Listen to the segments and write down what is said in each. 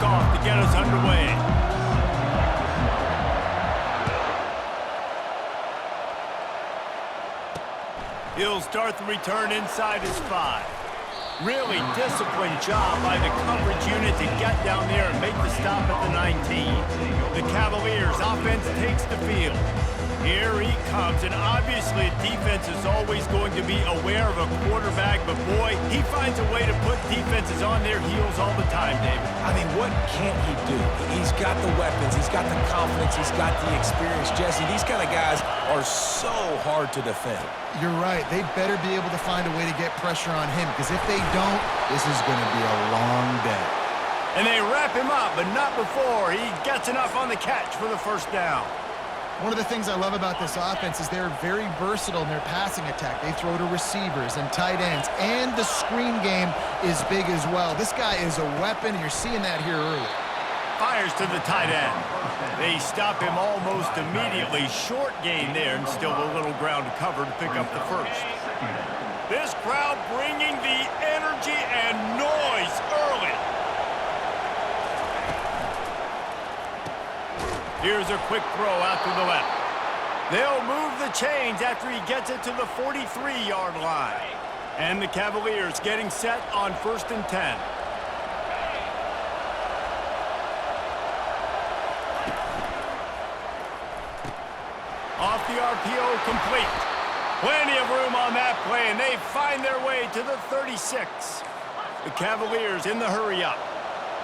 off to get us underway. He'll start the return inside his 5. Really disciplined job by the coverage unit to get down there and make the stop at the 19. The Cavaliers' offense takes the field. Here he comes, and obviously defense is always going to be aware of a quarterback, but boy, he finds a way to put defenses on their heels all the time, David. I mean, what can't he do? He's got the weapons, he's got the confidence, he's got the experience. Jesse, these kind of guys are so hard to defend. You're right. They better be able to find a way to get pressure on him, because if they don't, this is going to be a long day. And they wrap him up, but not before he gets enough on the catch for the first down. One of the things I love about this offense is they're very versatile in their passing attack. They throw to receivers and tight ends, and the screen game is big as well. This guy is a weapon, and you're seeing that here early. Fires to the tight end. They stop him almost immediately. Short gain there, and still a little ground to cover to pick up the first. This crowd bringing the energy and noise early. Here's a quick throw out to the left. They'll move the chains after he gets it to the 43-yard line. And the Cavaliers getting set on 1st and 10. Off the RPO, complete. Plenty of room on that play, and they find their way to the 36. The Cavaliers in the hurry-up.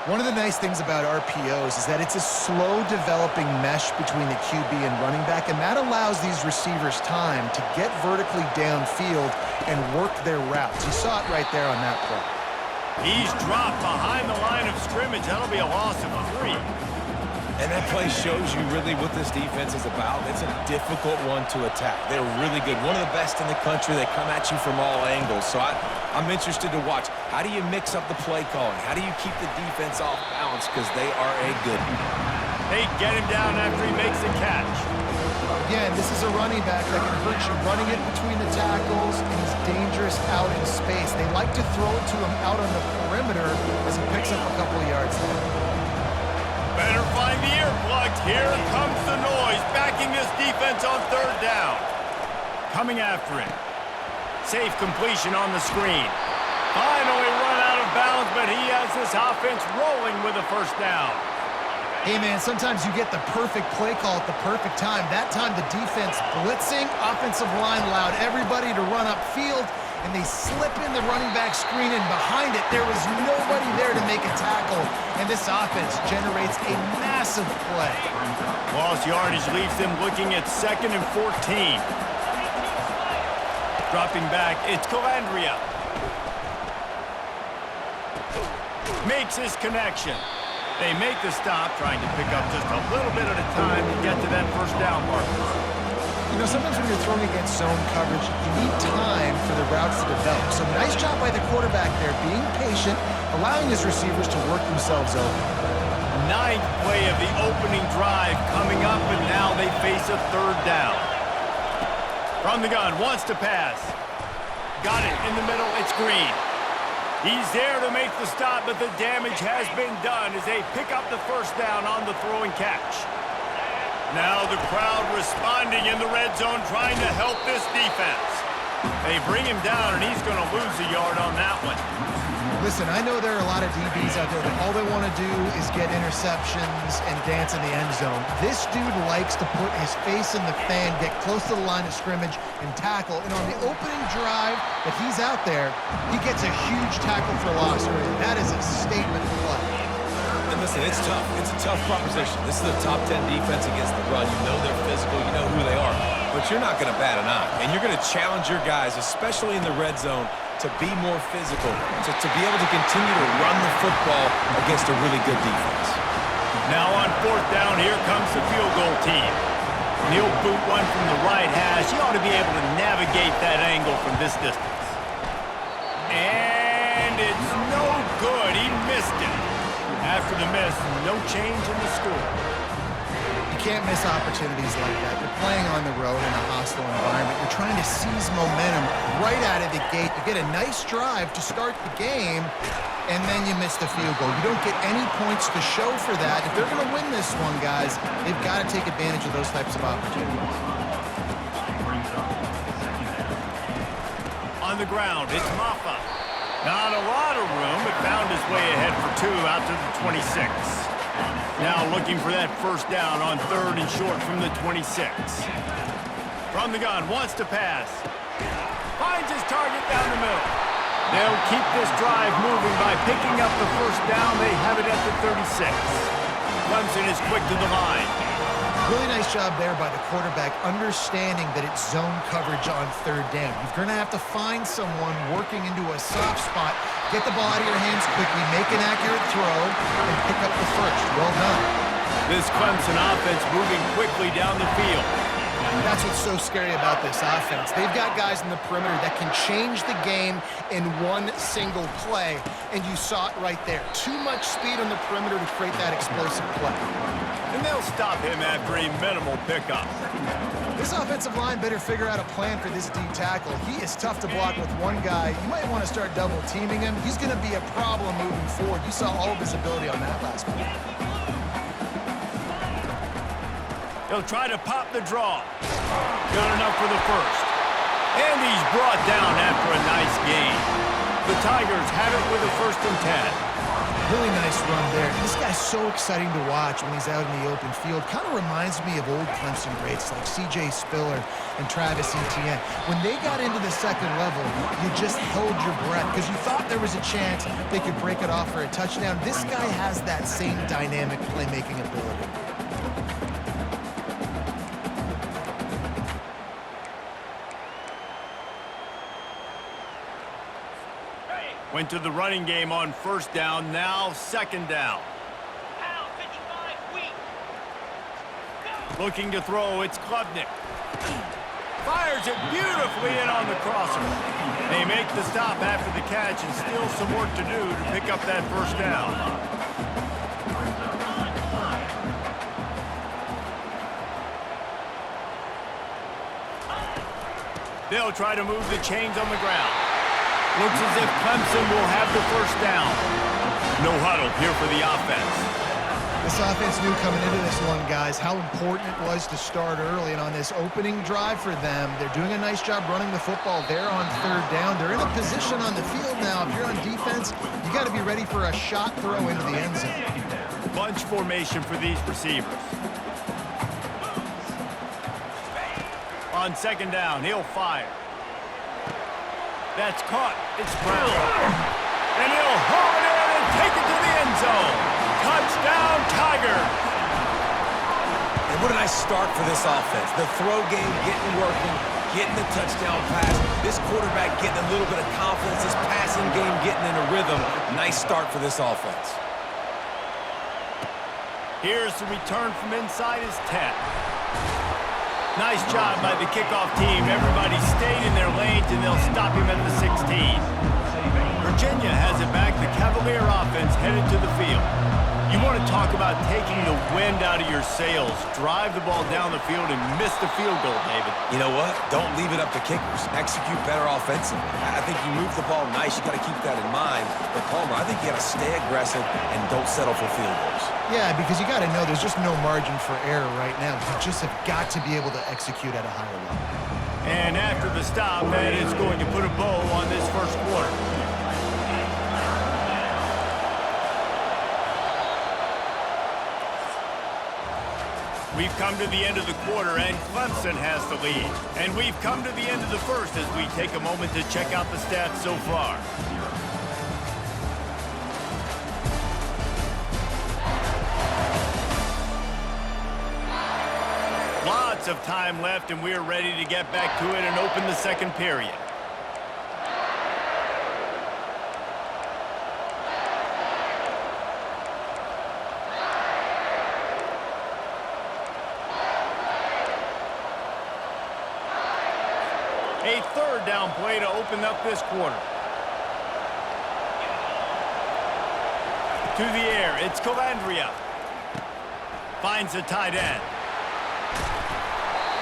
One of the nice things about RPOs is that it's a slow-developing mesh between the QB and running back, and that allows these receivers time to get vertically downfield and work their routes. You saw it right there on that play. He's dropped behind the line of scrimmage. That'll be a loss of 3. And that play shows you really what this defense is about. It's a difficult one to attack. They're really good. One of the best in the country. They come at you from all angles. So I'm interested to watch. How do you mix up the play calling? How do you keep the defense off balance? Because they are a good one. They get him down after he makes the catch. Again, this is a running back that can hurt you running it between the tackles, and he's dangerous out in space. They like to throw it to him out on the perimeter as he picks up a couple of yards there. Better find the earplugs. Here comes the noise, backing this defense on 3rd down. Coming after it. Safe completion on the screen. Finally run out of bounds, but he has this offense rolling with a 1st down. Hey, man, sometimes you get the perfect play call at the perfect time. That time the defense blitzing, offensive line allowed everybody to run upfield, and they slip in the running back screen, and behind it, there was nobody there to make a tackle, and this offense generates a massive play. Lost yardage leaves them looking at 2nd and 14. Dropping back, it's Calandria. Makes his connection. They make the stop, trying to pick up just a little bit at a time to get to that 1st down marker. You know, sometimes when you're throwing against zone coverage, you need time for the routes to develop. So nice job by the quarterback there, being patient, allowing his receivers to work themselves open. 9th play of the opening drive coming up, and now they face a 3rd down. From the gun, wants to pass. Got it in the middle, it's Green. He's there to make the stop, but the damage has been done as they pick up the 1st down on the throw and catch. Now the crowd responding in the red zone, trying to help this defense. They bring him down, and he's going to lose a yard on that one. Listen, I know there are a lot of DBs out there that all they want to do is get interceptions and dance in the end zone. This dude likes to put his face in the fan, get close to the line of scrimmage, and tackle. And on the opening drive that he's out there, he gets a huge tackle for loss early. That is a statement play. And listen, it's tough. It's a tough proposition. This is the top 10 defense against the run. You know they're physical. You know who they are. But you're not going to bat an eye. And you're going to challenge your guys, especially in the red zone, to be more physical, to be able to continue to run the football against a really good defense. Now on 4th down, here comes the field goal team. And he'll boot one from the right hash. He ought to be able to navigate that angle from this distance. And it's no good. He missed it. After the miss, no change in the score. You can't miss opportunities like that. You're playing on the road in a hostile environment. You're trying to seize momentum right out of the gate. You get a nice drive to start the game, and then you miss the field goal. You don't get any points to show for that. If they're going to win this one, guys, they've got to take advantage of those types of opportunities. On the ground, it's Maffa. Not a lot of room, but found his way ahead for 2 out to the 26. Now looking for that first down on 3rd and short from the 26. From the gun, wants to pass. Finds his target down the middle. They'll keep this drive moving by picking up the first down. They have it at the 36. Clemson is quick to the line. Really nice job there by the quarterback, understanding that it's zone coverage on 3rd down. You're going to have to find someone working into a soft spot, get the ball out of your hands quickly, make an accurate throw, and pick up the first. Well done. This Clemson offense moving quickly down the field. That's what's so scary about this offense. They've got guys in the perimeter that can change the game in one single play, and you saw it right there. Too much speed on the perimeter to create that explosive play. And they'll stop him after a minimal pickup. This offensive line better figure out a plan for this D tackle. He is tough to block with one guy. You might want to start double teaming him. He's going to be a problem moving forward. You saw all of his ability on that last play. He'll try to pop the draw. Good enough for the first. And he's brought down after a nice gain. The Tigers have it with a 1st and 10. Really nice run there. This guy's so exciting to watch when he's out in the open field. Kind of reminds me of old Clemson greats like C.J. Spiller and Travis Etienne. When they got into the 2nd level, you just held your breath because you thought there was a chance they could break it off for a touchdown. This guy has that same dynamic playmaking ability. Went to the running game on 1st down, now 2nd down. Looking to throw, it's Klubnik. Fires it beautifully in on the crosser. They make the stop after the catch and still some work to do to pick up that 1st down. They'll try to move the chains on the ground. Looks as if Clemson will have the 1st down. No huddle here for the offense. This offense knew coming into this one, guys, how important it was to start early. And on this opening drive for them, they're doing a nice job running the football there on 3rd down. They're in a position on the field now. If you're on defense, you got to be ready for a shot throw into the end zone. Bunch formation for these receivers. On 2nd down, he'll fire. That's caught. It's Brown. And he'll haul it in and take it to the end zone. Touchdown, Tigers. And what a nice start for this offense. The throw game getting working, getting the touchdown pass. This quarterback getting a little bit of confidence. This passing game getting in a rhythm. Nice start for this offense. Here's the return from inside his 10. Nice job by the kickoff team. Everybody stayed in their lanes, and they'll stop him at the 16. Virginia has it back. The Cavalier offense headed to the field. You want to talk about taking the wind out of your sails. Drive the ball down the field and miss the field goal, David. You know what? Don't leave it up to kickers. Execute better offensively. I think you move the ball nice. You got to keep that in mind. But Palmer, I think you got to stay aggressive and don't settle for field goals. Yeah, because you got to know there's just no margin for error right now. You just have got to be able to execute at a higher level. And after the stop, that is going to put a bow on this 1st quarter. We've come to the end of the quarter, and Clemson has the lead. And we've come to the end of the 1st as we take a moment to check out the stats so far. Lots of time left, and we're ready to get back to it and open the 2nd period. A 3rd down play to open up this quarter. To the air, it's Calandria. Finds the tight end.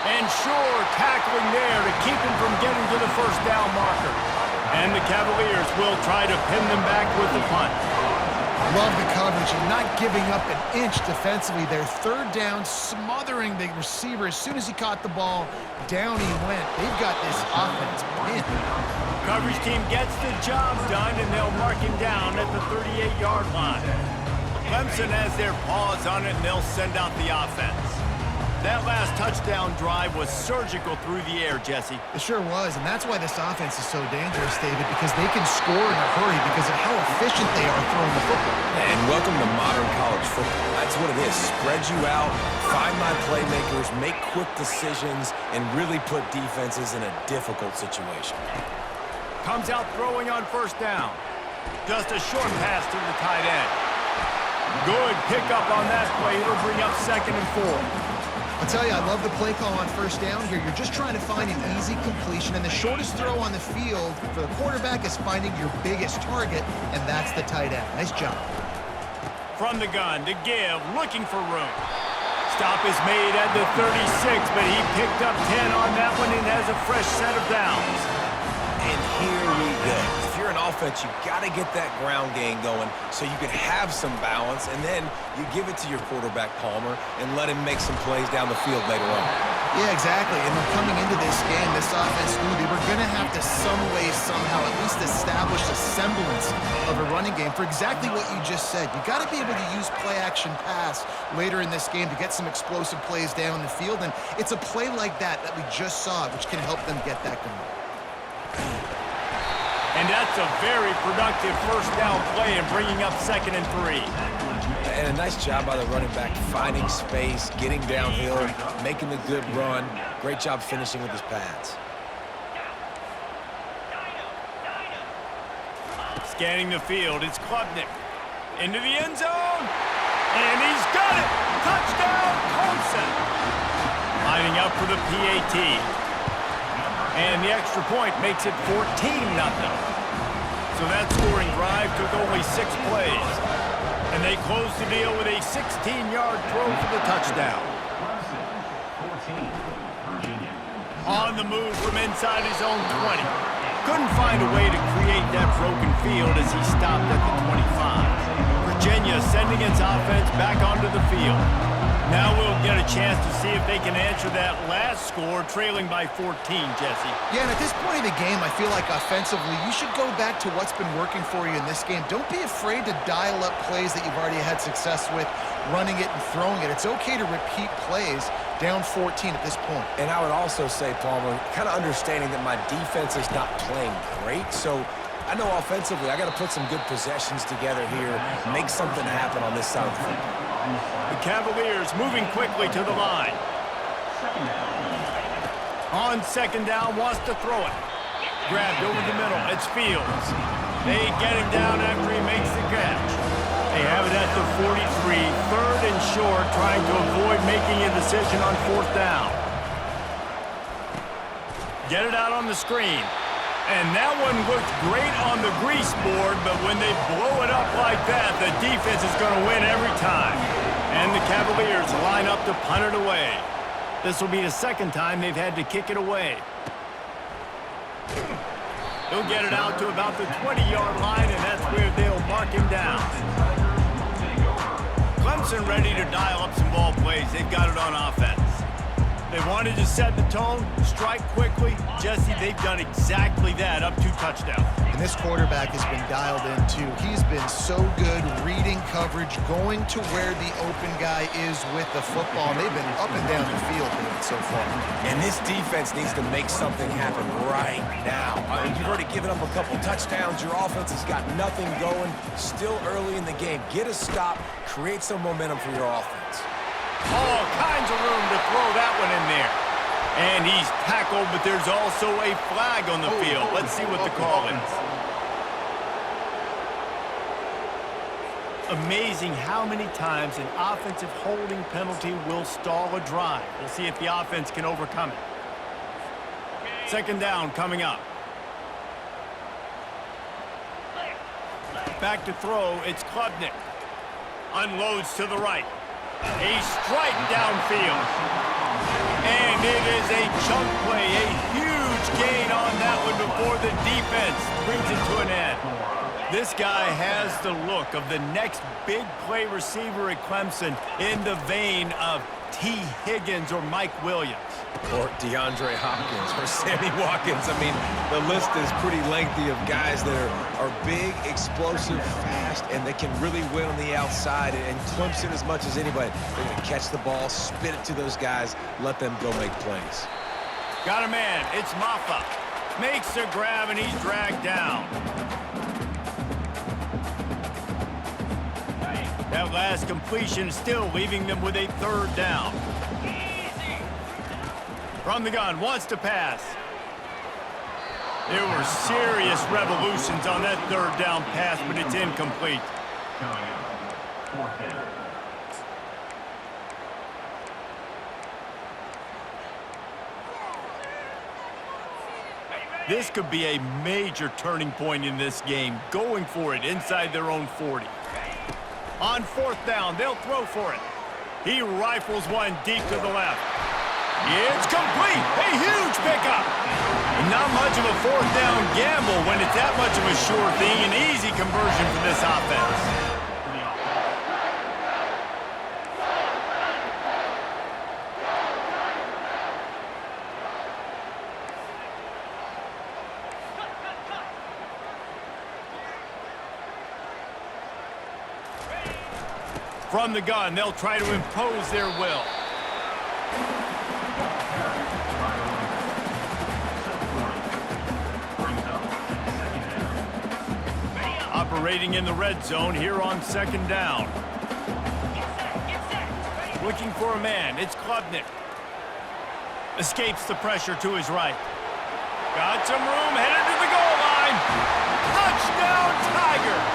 And sure, tackling there to keep him from getting to the first down marker. And the Cavaliers will try to pin them back with the punt. Love the coverage and not giving up an inch defensively. Their third down, smothering the receiver. As soon as he caught the ball, down he went. They've got this offense pinned. Coverage team gets the job done, and they'll mark him down at the 38-yard line. Clemson has their paws on it, and they'll send out the offense. That last touchdown drive was surgical through the air, Jesse. It sure was, and that's why this offense is so dangerous, David, because they can score in a hurry because of how efficient they are throwing the football. And welcome to modern college football. That's what it is. Spread you out, find my playmakers, make quick decisions, and really put defenses in a difficult situation. Comes out throwing on first down. Just a short pass to the tight end. Good pickup on that play. It'll bring up 2nd and 4. I'll tell you, I love the play call on first down here. You're just trying to find an easy completion, and the shortest throw on the field for the quarterback is finding your biggest target, and that's the tight end. Nice job. From the gun to give, looking for room. Stop is made at the 36, but he picked up 10 on that one and has a fresh set of downs. And here we go. If you're an offense, you got to get that ground game going so you can have some balance, and then you give it to your quarterback, Palmer, and let him make some plays down the field later on. Yeah, exactly. And then coming into this game, this offense knew they were going to have to some way, somehow, at least establish a semblance of a running game for exactly what you just said. You got to be able to use play-action pass later in this game to get some explosive plays down the field, and it's a play like that we just saw, which can help them get that going. And that's a very productive first down play and bringing up 2nd and 3. And a nice job by the running back, finding space, getting downhill, making a good run. Great job finishing with his pads. Scanning the field, it's Klubnik. Into the end zone. And he's got it. Touchdown, Clemson. Lining up for the PAT. And the extra point makes it 14-0. So that scoring drive took only 6 plays. And they closed the deal with a 16-yard throw for the touchdown. On the move from inside his own 20. Couldn't find a way to create that broken field as he stopped at the 25. Virginia sending its offense back onto the field. Now we'll get a chance to see if they can answer that last score, trailing by 14, Jesse. Yeah, and at this point in the game, I feel like offensively, you should go back to what's been working for you in this game. Don't be afraid to dial up plays that you've already had success with, running it and throwing it. It's okay to repeat plays down 14 at this point. And I would also say, Palmer, kind of understanding that my defense is not playing great, so I know offensively I got to put some good possessions together here, make something happen on this side of the football. The Cavaliers moving quickly to the line. On 2nd down, wants to throw it. Grabbed over the middle, it's Fields. They get him down after he makes the catch. They have it at the 43, 3rd and short, trying to avoid making a decision on 4th down. Get it out on the screen. And that one looked great on the grease board, but when they blow it up like that, the defense is going to win every time. And the Cavaliers line up to punt it away. This will be the 2nd time they've had to kick it away. He'll get it out to about the 20-yard line, and that's where they'll mark him down. Clemson ready to dial up some ball plays. They've got it on offense. They wanted to set the tone, strike quickly. Jesse, they've done exactly that, up 2 touchdowns. And this quarterback has been dialed in, too. He's been so good reading coverage, going to where the open guy is with the football. And they've been up and down the field so far. And this defense needs to make something happen right now. You've already given up a couple touchdowns. Your offense has got nothing going. Still early in the game. Get a stop. Create some momentum for your offense. All kinds of room to throw that one in there. And he's tackled, but there's also a flag on the field. Let's see what the call is. Amazing how many times an offensive holding penalty will stall a drive. We'll see if the offense can overcome it. 2nd down coming up. Back to throw, it's Klubnik. Unloads to the right. A strike downfield. And it is a chunk play, a huge gain on that one before the defense brings it to an end. This guy has the look of the next big play receiver at Clemson in the vein of T. Higgins or Mike Williams. Or DeAndre Hopkins or Sammy Watkins. I mean, the list is pretty lengthy of guys that are big, explosive, fast, and they can really win on the outside. And Clemson, as much as anybody, they're going to catch the ball, spit it to those guys, let them go make plays. Got a man. It's Maffa. Makes the grab, and he's dragged down. That last completion still leaving them with a third down. From the gun, wants to pass. There were serious revolutions on that third down pass, but it's incomplete. This could be a major turning point in this game, going for it inside their own 40. On fourth down, they'll throw for it. He rifles one deep to the left. It's complete. A huge pickup. Not much of a fourth down gamble when it's that much of a sure thing. An easy conversion for this offense. From the gun, they'll try to impose their will. Operating in the red zone here on second down. Looking for a man, it's Klubnik. Escapes the pressure to his right. Got some room, headed to the goal line. Touchdown, Tigers!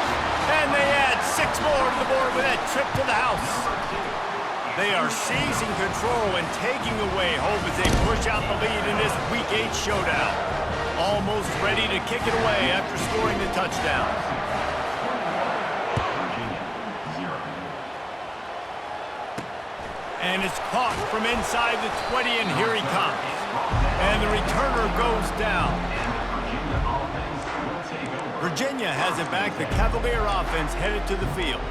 And they add 6 more to the board with that trip to the house. They are seizing control and taking away hope as they push out the lead in this Week 8 showdown. Almost ready to kick it away after scoring the touchdown. And it's caught from inside the 20, and here he comes. And the returner goes down. Virginia has it back. The Cavalier offense headed to the field.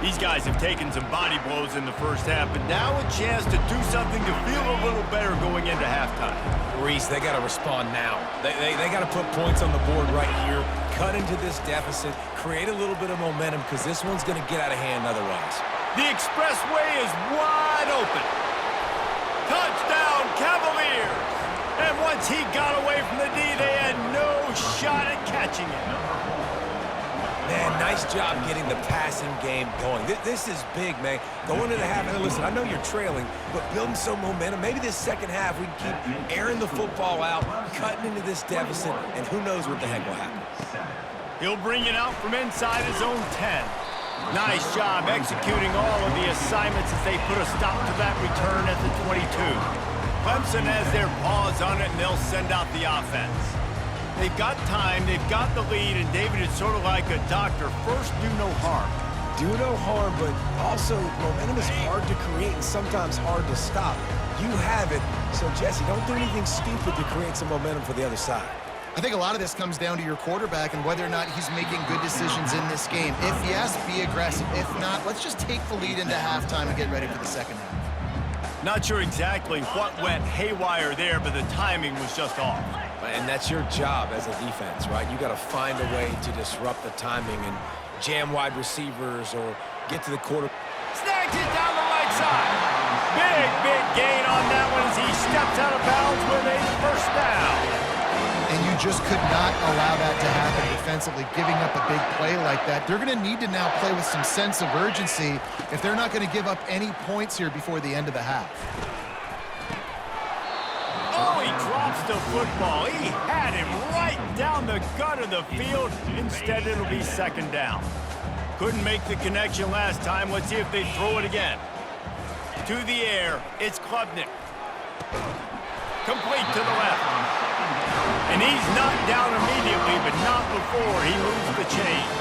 These guys have taken some body blows in the first half, but now a chance to do something to feel a little better going into halftime. Reese, they got to respond now. They got to put points on the board right here, cut into this deficit, create a little bit of momentum, because this one's going to get out of hand otherwise. The expressway is wide open. Touchdown, Cavaliers! And once he got away from the D, they had no shot at catching him. Man, nice job getting the passing game going. This is big, man. Going into the half, and listen, I know you're trailing, but building some momentum. Maybe this second half we can keep airing the football out, cutting into this deficit, and who knows what the heck will happen. He'll bring it out from inside his own 10. Nice job executing all of the assignments as they put a stop to that return at the 22. Clemson has their paws on it, and they'll send out the offense. They've got time, they've got the lead, and David is sort of like a doctor. First, do no harm. Do no harm, but also momentum is hard to create and sometimes hard to stop. You have it, so Jesse, don't do anything stupid to create some momentum for the other side. I think a lot of this comes down to your quarterback and whether or not he's making good decisions in this game. If yes, be aggressive. If not, let's just take the lead into halftime and get ready for the second half. Not sure exactly what went haywire there, but the timing was just off. And that's your job as a defense, right? You got to find a way to disrupt the timing and jam wide receivers or get to the quarter. Snags it down the right side. Big gain on that one as he steps out of bounds with a first down. And you just could not allow that to happen defensively, giving up a big play like that. They're going to need to now play with some sense of urgency if they're not going to give up any points here before the end of the half. Oh, he drops the football. He had him right down the gut of the field. Instead, it'll be second down. Couldn't make the connection last time. Let's see if they throw it again. To the air, it's Klubnik. Complete to the left. And he's knocked down immediately, but not before he moves the chains.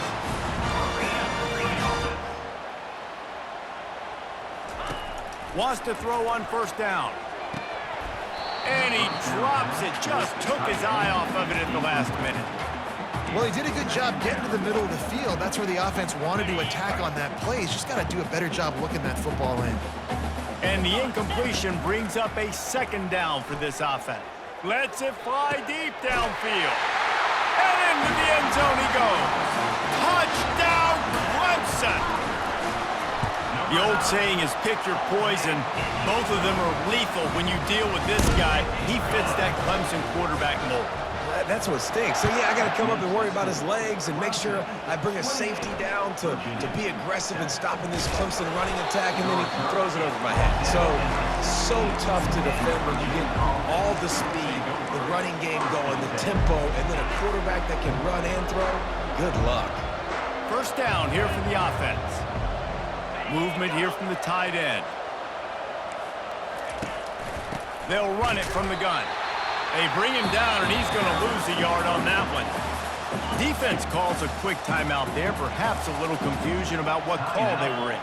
Wants to throw on first down. drops it. Just took his eye off of it at the last minute. Well, he did a good job getting to the middle of the field. That's where the offense wanted to attack on that play. He's just got to do a better job looking that football in. And the incompletion brings up a second down for this offense. Lets it fly deep downfield. And into the end zone he goes. Touchdown, Clemson! The old saying is pick your poison. Both of them are lethal when you deal with this guy. He fits that Clemson quarterback mold. That's what stinks. So, yeah, I got to come up and worry about his legs and make sure I bring a safety down to be aggressive in stopping this Clemson running attack, and then he throws it over my head. So tough to defend when you get all the speed, the running game going, the tempo, and then a quarterback that can run and throw. Good luck. First down here for the offense. Movement here from the tight end. They'll run it from the gun. They bring him down, and he's going to lose a yard on that one. Defense calls a quick timeout there, perhaps a little confusion about what call they were in.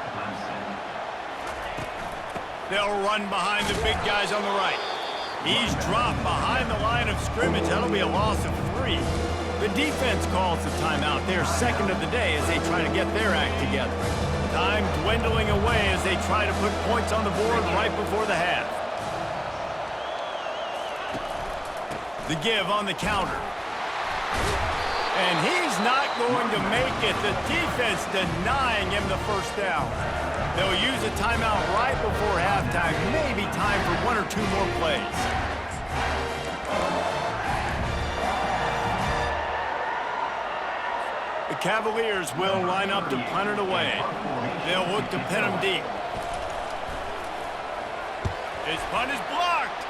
They'll run behind the big guys on the right. He's dropped behind the line of scrimmage. That'll be a loss of 3. The defense calls the timeout. They're second of the day as they try to get their act together. Time dwindling away as they try to put points on the board right before the half. The give on the counter. And he's not going to make it. The defense denying him the first down. They'll use a timeout right before halftime. Maybe time for 1 or 2 more plays. The Cavaliers will line up to punt it away. They'll look to pin him deep. His punt is blocked.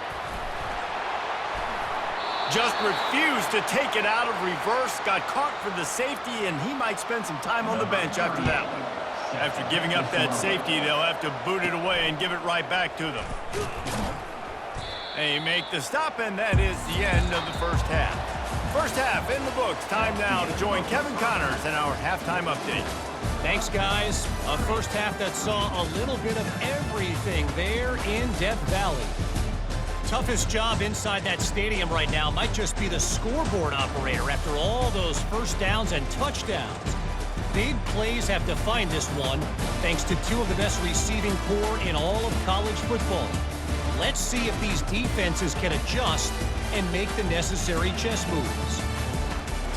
Just refused to take it out of reverse. Got caught for the safety, and he might spend some time on the bench after that one. After giving up that safety, they'll have to boot it away and give it right back to them. They make the stop, and that is the end of the first half. First half in the books. Time now to join Kevin Connors in our halftime update. Thanks, guys. A first half that saw a little bit of everything there in Death Valley. Toughest job inside that stadium right now might just be the scoreboard operator after all those first downs and touchdowns. Big plays have defined this one, thanks to 2 of the best receiving corps in all of college football. Let's see if these defenses can adjust and make the necessary chess moves.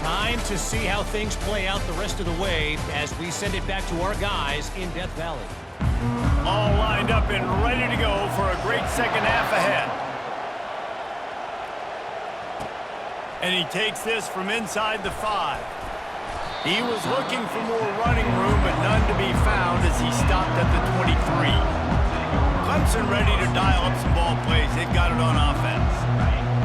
Time to see how things play out the rest of the way as we send it back to our guys in Death Valley. All lined up and ready to go for a great second half ahead. And he takes this from inside the 5. He was looking for more running room, but none to be found as he stopped at the 23. Clemson ready to dial up some ball plays. They've got it on offense.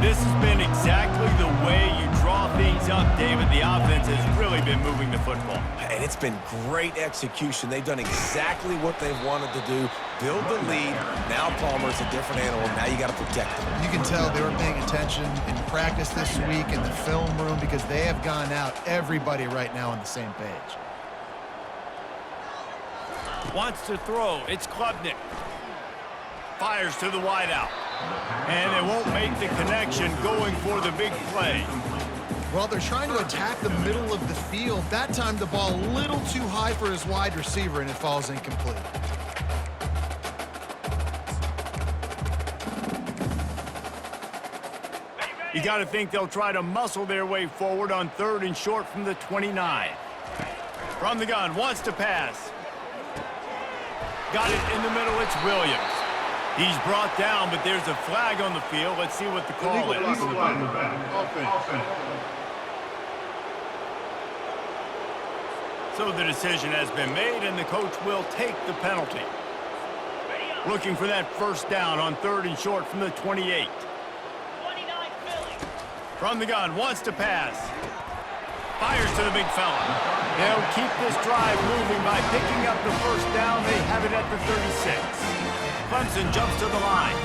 This has been exactly the way you draw things up, David. The offense has really been moving the football. And it's been great execution. They've done exactly what they've wanted to do. Build the lead. Now Palmer's a different animal. Now you got to protect him. You can tell they were paying attention in practice this week in the film room because they have gone out, everybody right now on the same page. Wants to throw. It's Klubnik. Fires to the wideout. And they won't make the connection going for the big play. Well, they're trying to attack the middle of the field. That time the ball a little too high for his wide receiver, and it falls incomplete. You got to think they'll try to muscle their way forward on 3rd and short from the 29. From the gun, wants to pass. Got it in the middle, it's Williams. He's brought down, but there's a flag on the field. Let's see what the call is. So the decision has been made, and the coach will take the penalty. Looking for that first down on 3rd and short from the 28. From the gun, wants to pass. Fires to the big fella. They'll keep this drive moving by picking up the first down. They have it at the 36. Clemson jumps to the line.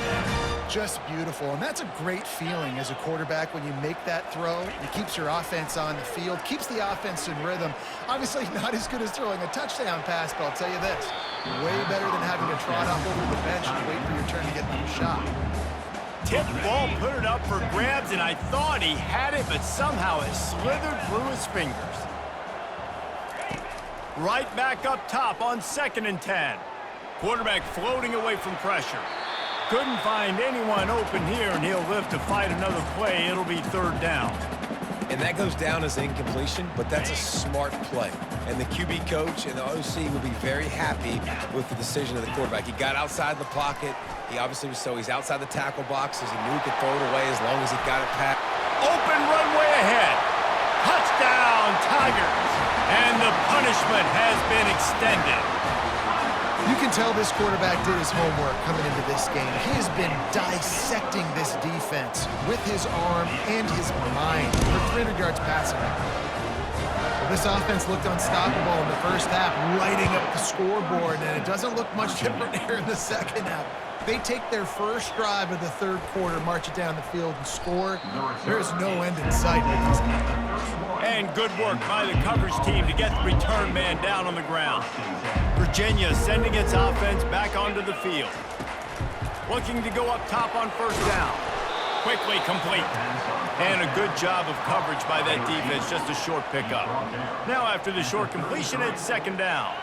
Just beautiful, and that's a great feeling as a quarterback when you make that throw. It keeps your offense on the field, keeps the offense in rhythm. Obviously not as good as throwing a touchdown pass, but I'll tell you this, way better than having to trot up over the bench and wait for your turn to get another shot. Tip ball, put it up for grabs, and I thought he had it, but somehow it slithered through his fingers. Right back up top on 2nd and 10. Quarterback floating away from pressure. Couldn't find anyone open here, and he'll live to fight another play. It'll be 3rd down. And that goes down as incompletion, but that's a smart play. And the QB coach and the OC will be very happy with the decision of the quarterback. He got outside the pocket. He obviously was he's outside the tackle boxes. He knew he could throw it away as long as he got it past. Open runway ahead. Touchdown, Tigers. And the punishment has been extended. You can tell this quarterback did his homework coming into this game. He has been dissecting this defense with his arm and his mind for 300 yards passing. Well, this offense looked unstoppable in the first half, lighting up the scoreboard, and it doesn't look much different here in the second half. They take their first drive of the 3rd quarter, march it down the field, and score. There is no end in sight. And good work by the coverage team to get the return man down on the ground. Virginia sending its offense back onto the field. Looking to go up top on 1st down. Quickly complete. And a good job of coverage by that defense, just a short pickup. Now after the short completion, it's 2nd down.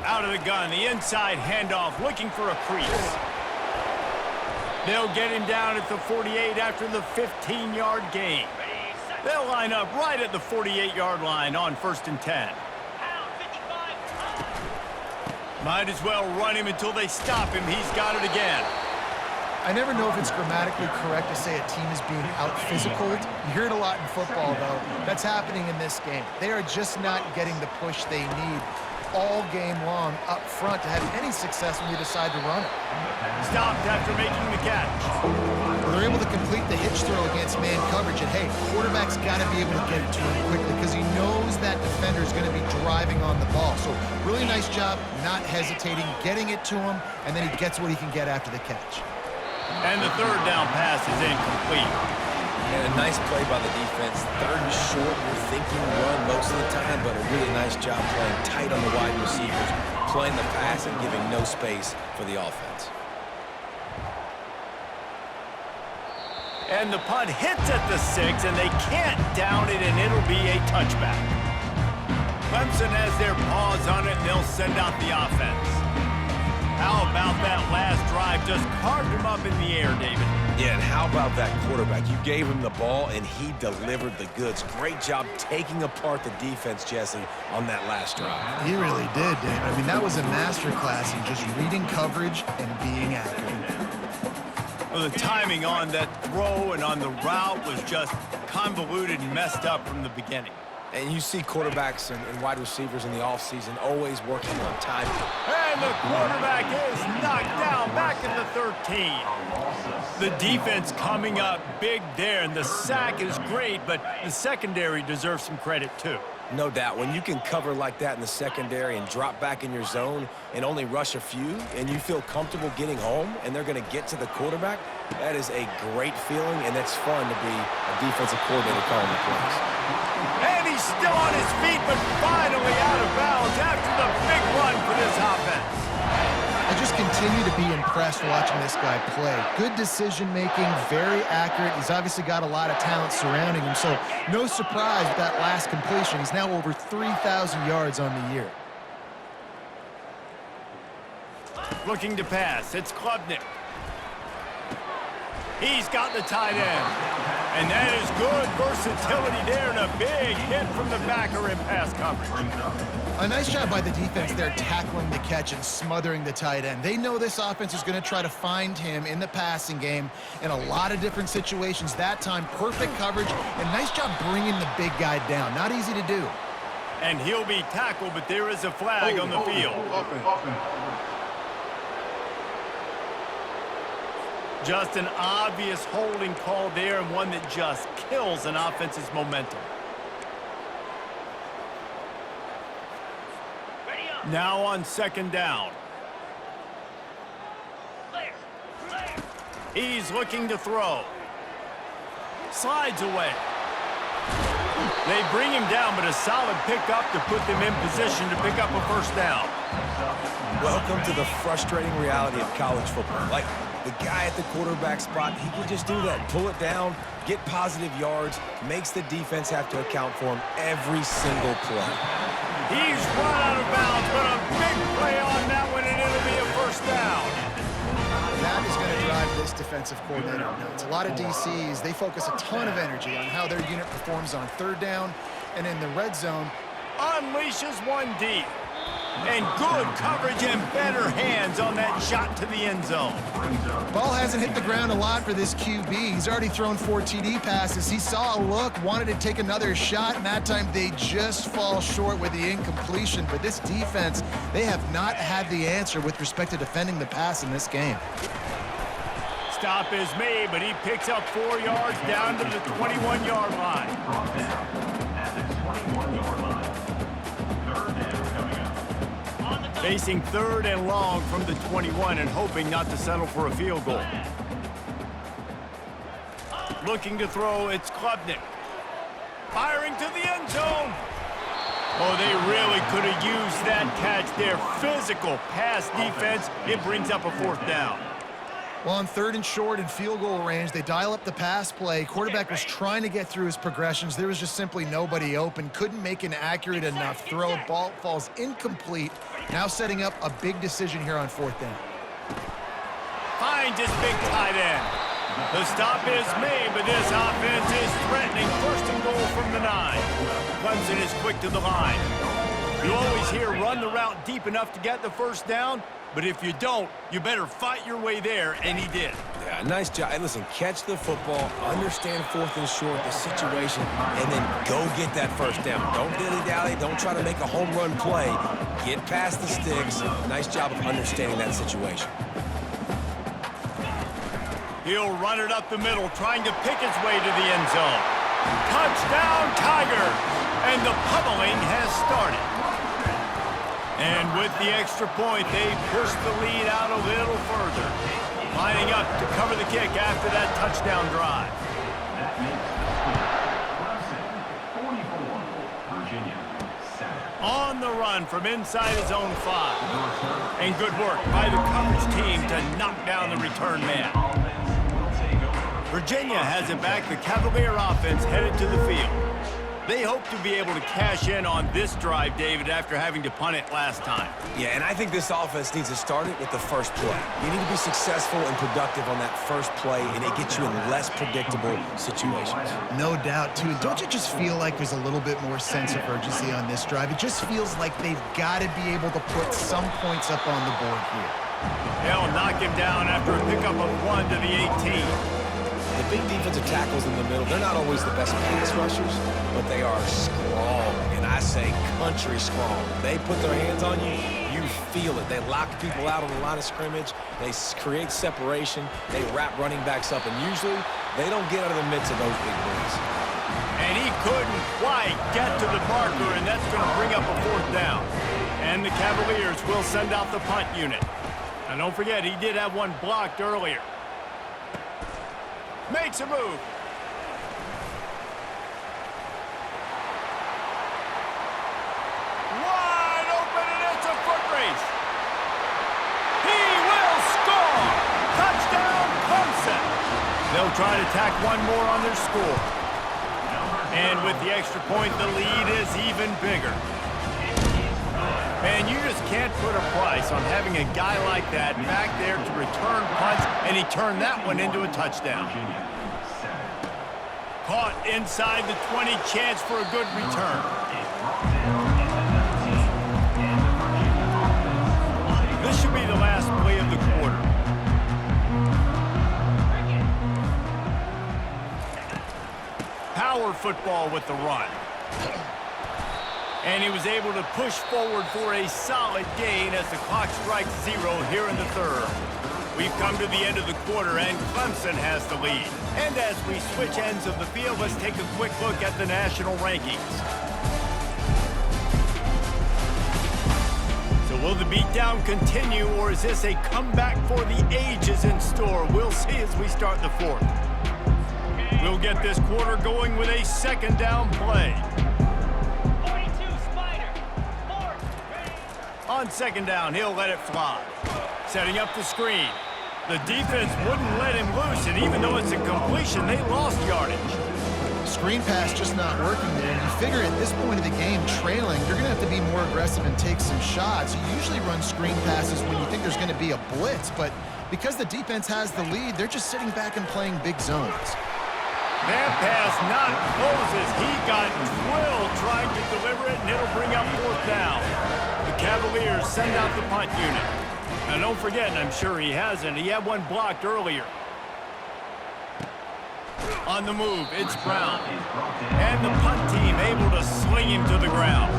Out of the gun, the inside handoff, looking for a crease. They'll get him down at the 48 after the 15-yard gain. They'll line up right at the 48-yard line on 1st and 10. Might as well run him until they stop him. He's got it again. I never know if it's grammatically correct to say a team is being out-physicaled. You hear it a lot in football, though. That's happening in this game. They are just not getting the push they need all game long up front to have any success when you decide to run it. Stopped after making the catch. They're able to complete the hitch throw against man coverage, and hey, quarterback's got to be able to get it to him quickly because he knows that defender is going to be driving on the ball. So really nice job not hesitating, getting it to him, and then he gets what he can get after the catch. And the 3rd down pass is incomplete. And a nice play by the defense. 3rd and short, you're thinking run most of the time, but a really nice job playing tight on the wide receivers, playing the pass and giving no space for the offense. And the punt hits at the 6, and they can't down it, and it'll be a touchback. Clemson has their paws on it, and they'll send out the offense. How about that last drive? Just carved him up in the air, David. Yeah, and how about that quarterback? You gave him the ball, and he delivered the goods. Great job taking apart the defense, Jesse, on that last drive. He really did, Dave. I mean, that was a masterclass in just reading coverage and being accurate. Well, the timing on that throw and on the route was just convoluted and messed up from the beginning. And you see quarterbacks and wide receivers in the offseason always working on time. And the quarterback is knocked down back at the 13. The defense coming up big there, and the sack is great, but the secondary deserves some credit too. No doubt. When you can cover like that in the secondary and drop back in your zone and only rush a few, and you feel comfortable getting home and they're going to get to the quarterback, that is a great feeling, and it's fun to be a defensive coordinator calling the plays. And he's still on his feet, but finally out of bounds after the big run for this offense. I just continue to be impressed watching this guy play. Good decision-making, very accurate. He's obviously got a lot of talent surrounding him, so no surprise with that last completion. He's now over 3,000 yards on the year. Looking to pass, it's Klubnik. He's got the tight end. And that is good versatility there, and a big hit from the backer in pass coverage. A nice job by the defense there tackling the catch and smothering the tight end. They know this offense is going to try to find him in the passing game in a lot of different situations. That time, perfect coverage, and nice job bringing the big guy down. Not easy to do. And he'll be tackled, but there is a flag on the field. Just an obvious holding call there, and one that just kills an offense's momentum. Now on 2nd down. He's looking to throw. Slides away. They bring him down, but a solid pickup to put them in position to pick up a 1st down. Welcome to the frustrating reality of college football. Like, the guy at the quarterback spot, he can just do that. Pull it down, get positive yards, makes the defense have to account for him every single play. He's run out of bounds, but a big play on that one, and it'll be a first down. That is going to drive this defensive coordinator nuts. A lot of DCs, they focus a ton of energy on how their unit performs on third down, and in the red zone. Unleashes one deep. And good coverage and better hands on that shot to the end zone. Ball hasn't hit the ground a lot for this QB. He's already thrown 4 TD passes. He saw a look, wanted to take another shot, and that time they just fall short with the incompletion. But this defense, they have not had the answer with respect to defending the pass in this game. Stop is made, but he picks up 4 yards down to the 21-yard line. Facing third and long from the 21 and hoping not to settle for a field goal. Looking to throw, it's Klubnik. Firing to the end zone. Oh, they really could have used that catch there. Physical pass defense. It brings up a fourth down. Well, on third and short and field goal range, they dial up the pass play. Quarterback was trying to get through his progressions. There was just simply nobody open. Couldn't make an accurate enough throw. Ball falls incomplete. Now setting up a big decision here on fourth down. Finds his big tight end. The stop is made, but this offense is threatening. First and goal from the 9. Clemson is quick to the line. You always hear run the route deep enough to get the first down. But if you don't, you better fight your way there, and he did. Yeah, nice job. Hey, listen, catch the football, understand fourth and short, the situation, and then go get that first down. Don't dilly-dally. Don't try to make a home run play. Get past the sticks. Nice job of understanding that situation. He'll run it up the middle, trying to pick his way to the end zone. Touchdown, Tigers! And the pummeling has started. And with the extra point, they push the lead out a little further. Lining up to cover the kick after that touchdown drive. On the run from inside his own 5. And good work by the coverage team to knock down the return man. Virginia has it back. The Cavalier offense headed to the field. They hope to be able to cash in on this drive, David, after having to punt it last time. Yeah, and I think this offense needs to start it with the first play. You need to be successful and productive on that first play, and it gets you in less predictable situations. No doubt, too. Don't you just feel like there's a little bit more sense of urgency on this drive? It just feels like they've got to be able to put some points up on the board here. They'll knock him down after a pickup of 1 to the 18. The big defensive tackles in the middle, they're not always the best pass rushers, but they are strong, and I say country strong. They put their hands on you, you feel it. They lock people out on the line of scrimmage. They create separation. They wrap running backs up, and usually they don't get out of the midst of those big boys. And he couldn't quite get to the marker, and that's going to bring up a fourth down. And the Cavaliers will send out the punt unit. And don't forget, he did have one blocked earlier. Makes a move. Wide open, and it's a foot race. He will score. Touchdown, Clemson. They'll try to tack one more on their score. And with the extra point, the lead is even bigger. Man, you just can't put a price on having a guy like that back there to return punts, and he turned that one into a touchdown. Caught inside the 20, chance for a good return. This should be the last play of the quarter. Power football with the run. And he was able to push forward for a solid gain as the clock strikes 0 here in the third. We've come to the end of the quarter, and Clemson has the lead. And as we switch ends of the field, let's take a quick look at the national rankings. So will the beatdown continue, or is this a comeback for the ages in store? We'll see as we start the fourth. We'll get this quarter going with a second down play. On second down, he'll let it fly. Setting up the screen. The defense wouldn't let him loose, and even though it's a completion, they lost yardage. Screen pass just not working there. And you figure at this point of the game, trailing, you're going to have to be more aggressive and take some shots. You usually run screen passes when you think there's going to be a blitz, but because the defense has the lead, they're just sitting back and playing big zones. That pass not closes. He got drilled trying to deliver it, and it'll bring up fourth down. The Cavaliers send out the punt unit. Now, don't forget, and I'm sure he hasn't, he had one blocked earlier. On the move, it's Brown. And the punt team able to sling him to the ground.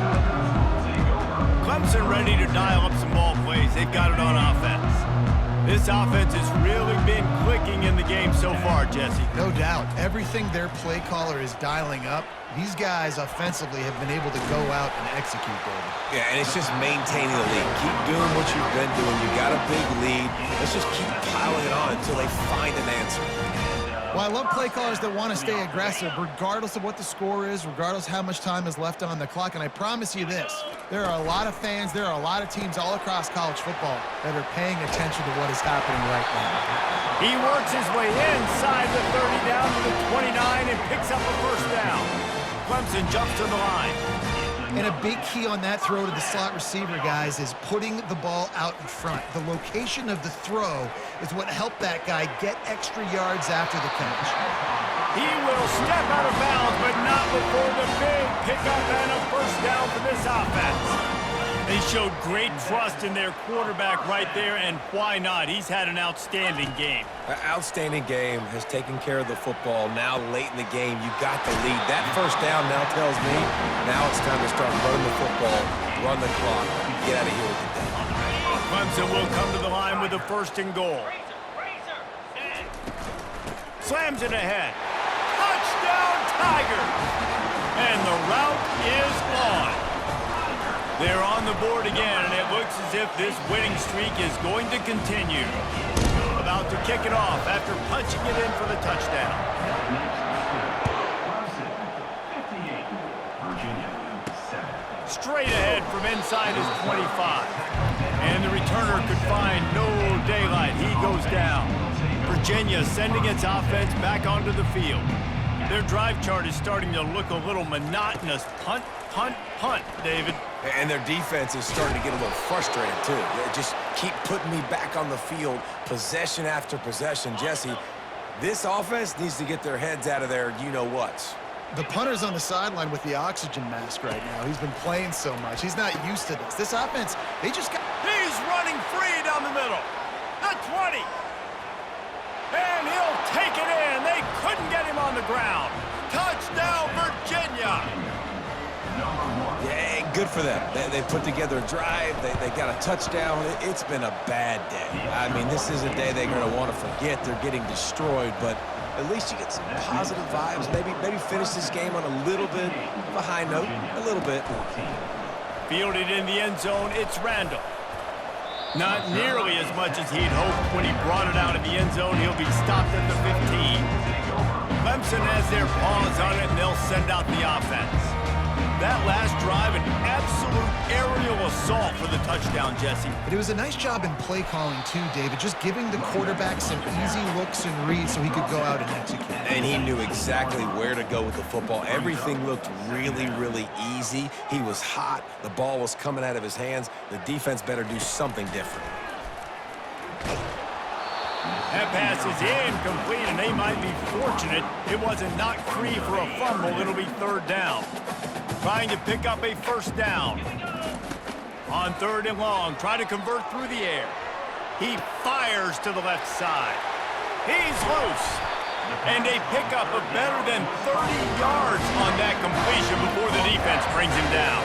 Clemson ready to dial up some ball plays. They've got it on offense. This offense has really been clicking in the game so far, Jesse. No doubt. Everything their play caller is dialing up, these guys offensively have been able to go out and execute, David. Yeah, and it's just maintaining the lead. Keep doing what you've been doing. You got a big lead. Let's just keep piling it on until they find an answer. Well, I love play callers that want to stay aggressive regardless of what the score is, regardless how much time is left on the clock. And I promise you this, there are a lot of fans, there are a lot of teams all across college football that are paying attention to what is happening right now. He works his way inside the 30 down to the 29 and picks up a first down. Clemson jumps to the line. And a big key on that throw to the slot receiver, guys, is putting the ball out in front. The location of the throw is what helped that guy get extra yards after the catch. He will step out of bounds, but not before the big pickup and a first down for this offense. They showed great trust in their quarterback right there, and why not? He's had an outstanding game. An outstanding game, has taken care of the football. Now late in the game, you got the lead. That first down now tells me now it's time to start running the football, run the clock, get out of here with the day. Clemson will come to the line with a first and goal. Slams it ahead. Touchdown, Tigers! And the route is on. They're on the board again, and it looks as if this winning streak is going to continue. About to kick it off after punching it in for the touchdown. Straight ahead from inside his 25. And the returner could find no daylight. He goes down. Virginia sending its offense back onto the field. Their drive chart is starting to look a little monotonous. Punt, punt, punt, David. And their defense is starting to get a little frustrated, too. They just keep putting me back on the field, possession after possession. Jesse, this offense needs to get their heads out of their you-know-whats. The punter's on the sideline with the oxygen mask right now. He's been playing so much. He's not used to this. This offense, they just got... He's running free down the middle. The 20. And he'll take it in. They couldn't get him on the ground. Touchdown, Virginia. Yeah, good for them. They put together a drive. They got a touchdown. It's been a bad day. I mean, this is a day they're going to want to forget. They're getting destroyed, but at least you get some positive vibes. Maybe finish this game on a little bit of a high note. A little bit. Fielded in the end zone, it's Randall. Not nearly as much as he'd hoped when he brought it out of the end zone. He'll be stopped at the 15. Clemson has their paws on it, and they'll send out the offense. That last drive, an absolute aerial assault for the touchdown, Jesse. But it was a nice job in play calling, too, David, just giving the quarterback some easy looks and reads so he could go out and execute. And he knew exactly where to go with the football. Everything looked really, really easy. He was hot. The ball was coming out of his hands. The defense better do something different. That pass is incomplete, and they might be fortunate it wasn't knocked free for a fumble. It'll be third down. Trying to pick up a first down. On third and long, try to convert through the air. He fires to the left side. He's loose. And a pickup of better than 30 yards on that completion before the defense brings him down.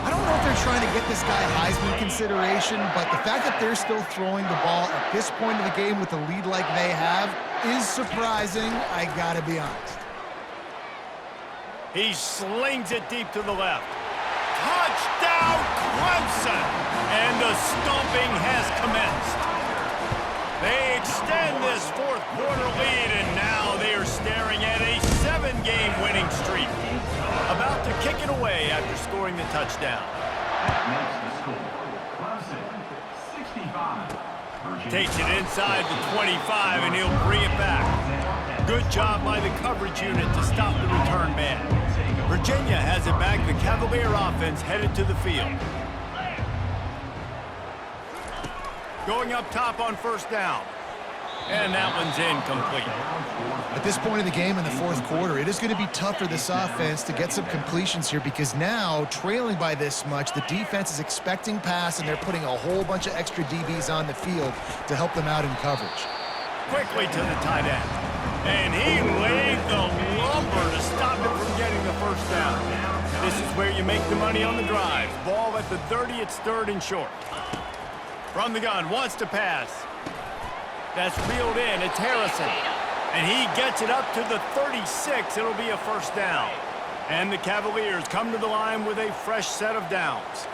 I don't know if they're trying to get this guy Heisman consideration, but the fact that they're still throwing the ball at this point of the game with a lead like they have is surprising, I gotta be honest. He slings it deep to the left. Touchdown, Clemson! And the stomping has commenced. They extend this fourth quarter lead, and now they are staring at a 7-game winning streak. About to kick it away after scoring the touchdown. Takes it inside the 25, and he'll bring it back. Good job by the coverage unit to stop the return man. Virginia has it back. The Cavalier offense headed to the field. Going up top on first down. And that one's incomplete. At this point in the game in the fourth quarter, it is going to be tough for this offense to get some completions here because now, trailing by this much, the defense is expecting pass, and they're putting a whole bunch of extra DBs on the field to help them out in coverage. Quickly to the tight end. And he laid the lumber to stop it from getting the first down. This is where you make the money on the drive. Ball at the 30, it's third and short. From the gun, wants to pass. That's reeled in, it's Harrison. And he gets it up to the 36, it'll be a first down. And the Cavaliers come to the line with a fresh set of downs.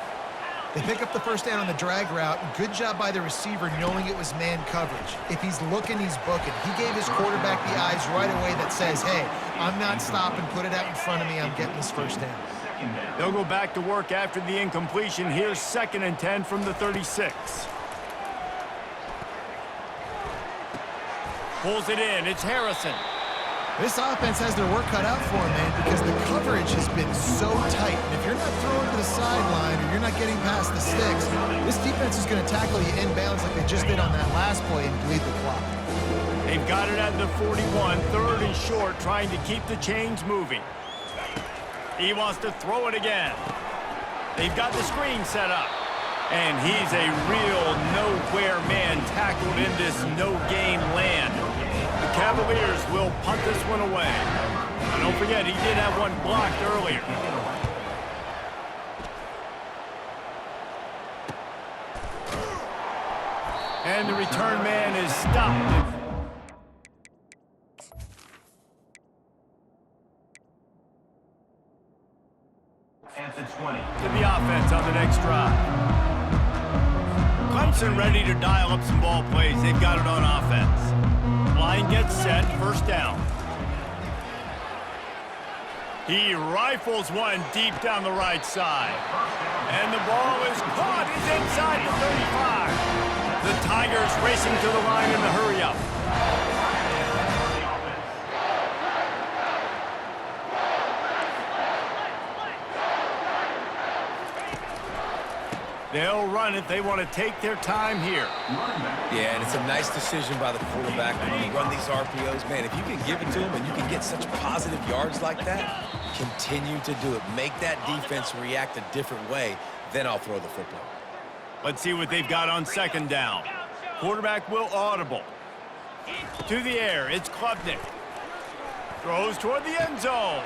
They pick up the first down on the drag route. Good job by the receiver knowing it was man coverage. If he's looking, he's booking. He gave his quarterback the eyes right away that says, hey, I'm not stopping, put it out in front of me, I'm getting this first down. They'll go back to work after the incompletion. Here's 2nd and 10 from the 36. Pulls it in, it's Harrison. This offense has their work cut out for them, man, because the coverage has been so tight. And if you're not throwing to the sideline or you're not getting past the sticks, this defense is going to tackle you inbounds like they just did on that last play and bleed the clock. They've got it at the 41, third and short, trying to keep the chains moving. He wants to throw it again. They've got the screen set up. And he's a real nowhere man tackled in this no-gain land. The Cavaliers will punt this one away. And don't forget, he did have one blocked earlier. And the return man is stopped. To the offense on the next drive. Clemson ready to dial up some ball plays. They've got it on offense. Line gets set, first down. He rifles one deep down the right side. And the ball is caught. He's inside the 35. The Tigers racing to the line in the hurry-up. They'll run it. They want to take their time here. Yeah, and it's a nice decision by the quarterback when you run these RPOs. Man, if you can give it to him and you can get such positive yards like that, continue to do it. Make that defense react a different way, then I'll throw the football. Let's see what they've got on second down. Quarterback will audible. To the air, it's Klubnik. Throws toward the end zone.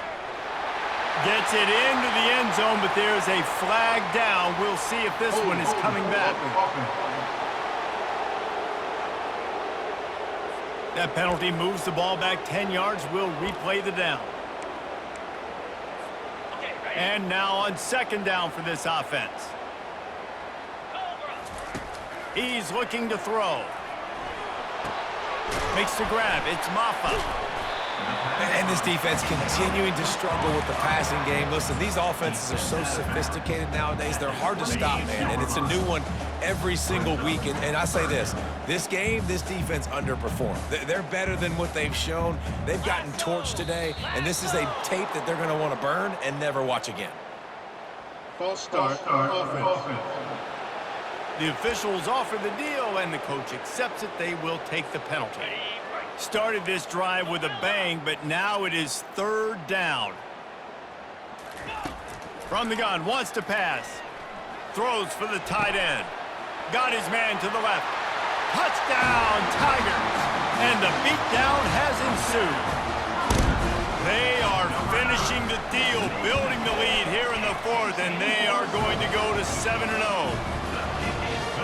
Gets it into the end zone, but there's a flag down. We'll see if this one is coming back. That penalty moves the ball back 10 yards. We'll replay the down. And now on second down for this offense. He's looking to throw. Makes the grab. It's Maffa. And this defense continuing to struggle with the passing game. Listen, these offenses are so sophisticated nowadays. They're hard to stop, man. And it's a new one every single week. And I say this game, this defense underperformed. They're better than what they've shown. They've gotten torched today. And this is a tape that they're going to want to burn and never watch again. False start offense. The officials offer the deal, and the coach accepts it. They will take the penalty. Started this drive with a bang, but now it is third down. From the gun, wants to pass. Throws for the tight end. Got his man to the left. Touchdown, Tigers! And the beatdown has ensued. They are finishing the deal, building the lead here in the fourth, and they are going to go to 7-0.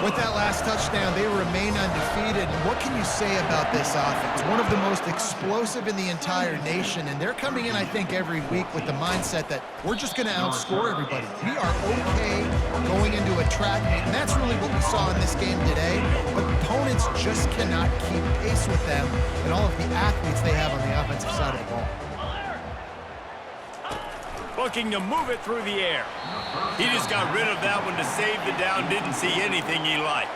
With that last touchdown, they remain undefeated. What can you say about this offense? One of the most explosive in the entire nation, and they're coming in, I think, every week with the mindset that we're just going to outscore everybody. We are okay going into a track meet, and that's really what we saw in this game today. But opponents just cannot keep pace with them and all of the athletes they have on the offensive side of the ball. Looking to move it through the air. He just got rid of that one to save the down. Didn't see anything he liked.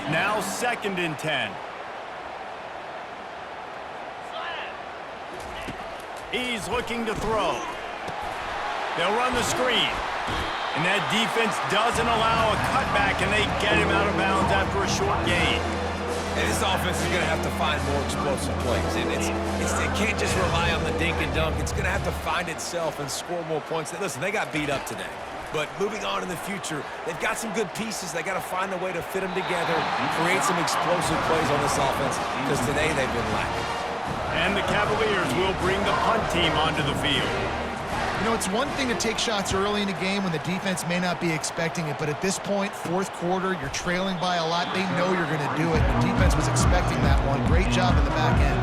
Now 2nd and 10. He's looking to throw. They'll run the screen. And that defense doesn't allow a cutback, and they get him out of bounds after a short gain. And this offense is going to have to find more explosive plays. And it can't just rely on the dink and dunk. It's going to have to find itself and score more points. Listen, they got beat up today. But moving on in the future, they've got some good pieces. They got to find a way to fit them together, create some explosive plays on this offense, because today they've been lacking. And the Cavaliers will bring the punt team onto the field. You know, it's one thing to take shots early in a game when the defense may not be expecting it, but at this point, 4th quarter, you're trailing by a lot. They know you're going to do it. The defense was expecting that one. Great job in the back end.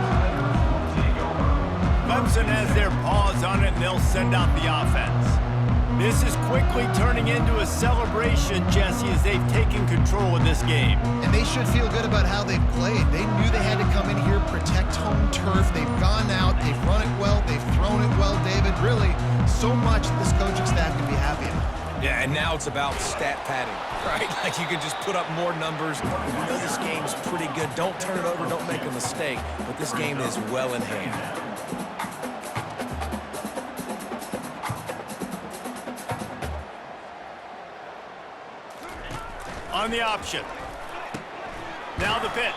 Clemson has their paws on it, and they'll send out the offense. This is quickly turning into a celebration, Jesse, as they've taken control of this game. And they should feel good about how they've played. They knew they had to come in here, protect home turf. They've gone out, they've run it well, they've thrown it well, David. Really, so much that this coaching staff can be happy about. Yeah, and now it's about stat padding, right? Like you can just put up more numbers. You know this game's pretty good. Don't turn it over, don't make a mistake. But this game is well in hand. On the option. Now the pitch.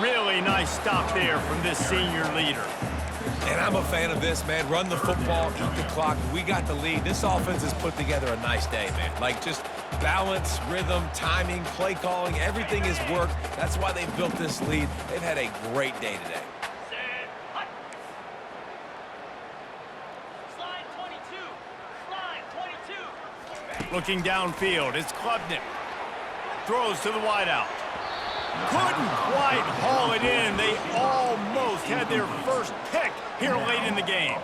Really nice stop there from this senior leader. And I'm a fan of this, man. Run the football, eat the clock. We got the lead. This offense has put together a nice day, man. Like just balance, rhythm, timing, play calling, everything has worked. That's why they've built this lead. They've had a great day today. Looking downfield, it's Klubnik. Throws to the wideout. Couldn't quite haul it in. They almost had their first pick here late in the game.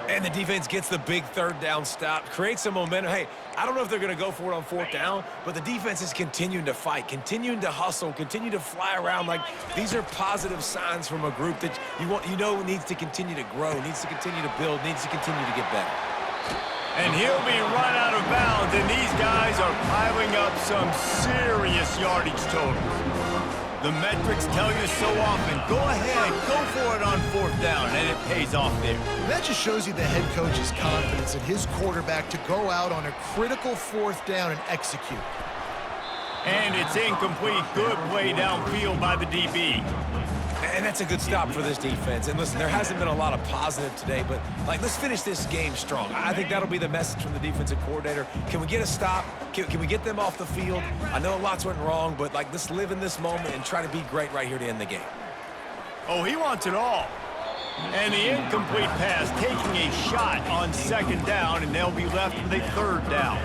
And the defense gets the big 3rd down stop, creates some momentum. Hey, I don't know if they're going to go for it on 4th down, but the defense is continuing to fight, continuing to hustle, continue to fly around. Like these are positive signs from a group that you know needs to continue to grow, needs to continue to build, needs to continue to get better. And he'll be run out of bounds, and these guys are piling up some serious yardage totals. The metrics tell you so often, go ahead, go for it on 4th down, and it pays off there. That just shows you the head coach's confidence in his quarterback to go out on a critical 4th down and execute. And it's incomplete. Good play downfield by the DB. And that's a good stop for this defense. And listen, there hasn't been a lot of positive today, but let's finish this game strong. I think that'll be the message from the defensive coordinator. Can we get a stop? Can we get them off the field? I know lots went wrong, but let's live in this moment and try to be great right here to end the game. Oh, he wants it all. And the incomplete pass taking a shot on 2nd down, and they'll be left with a 3rd down.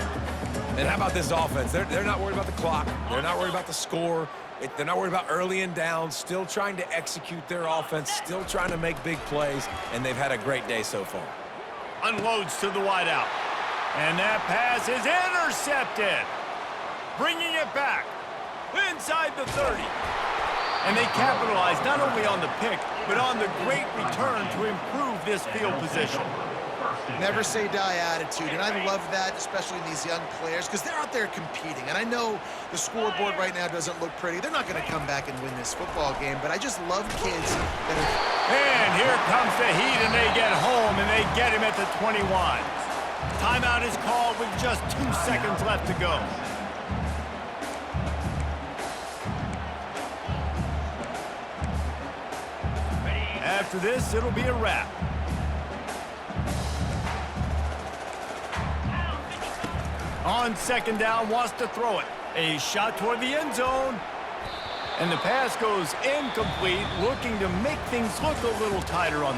And how about this offense? They're not worried about the clock. They're not worried about the score. They're not worried about early and down, still trying to execute their offense, still trying to make big plays, and they've had a great day so far. Unloads to the wideout. And that pass is intercepted. Bringing it back inside the 30. And they capitalized not only on the pick, but on the great return to improve this field position. Never say die attitude, and I love that, especially in these young players, because they're out there competing. And I know the scoreboard right now doesn't look pretty. They're not going to come back and win this football game, but I just love kids that are... And here comes the heat, and they get home, and they get him at the 21. Timeout is called with just 2 seconds left to go. After this, it'll be a wrap. On 2nd down, wants to throw it. A shot toward the end zone. And the pass goes incomplete, looking to make things look a little tighter on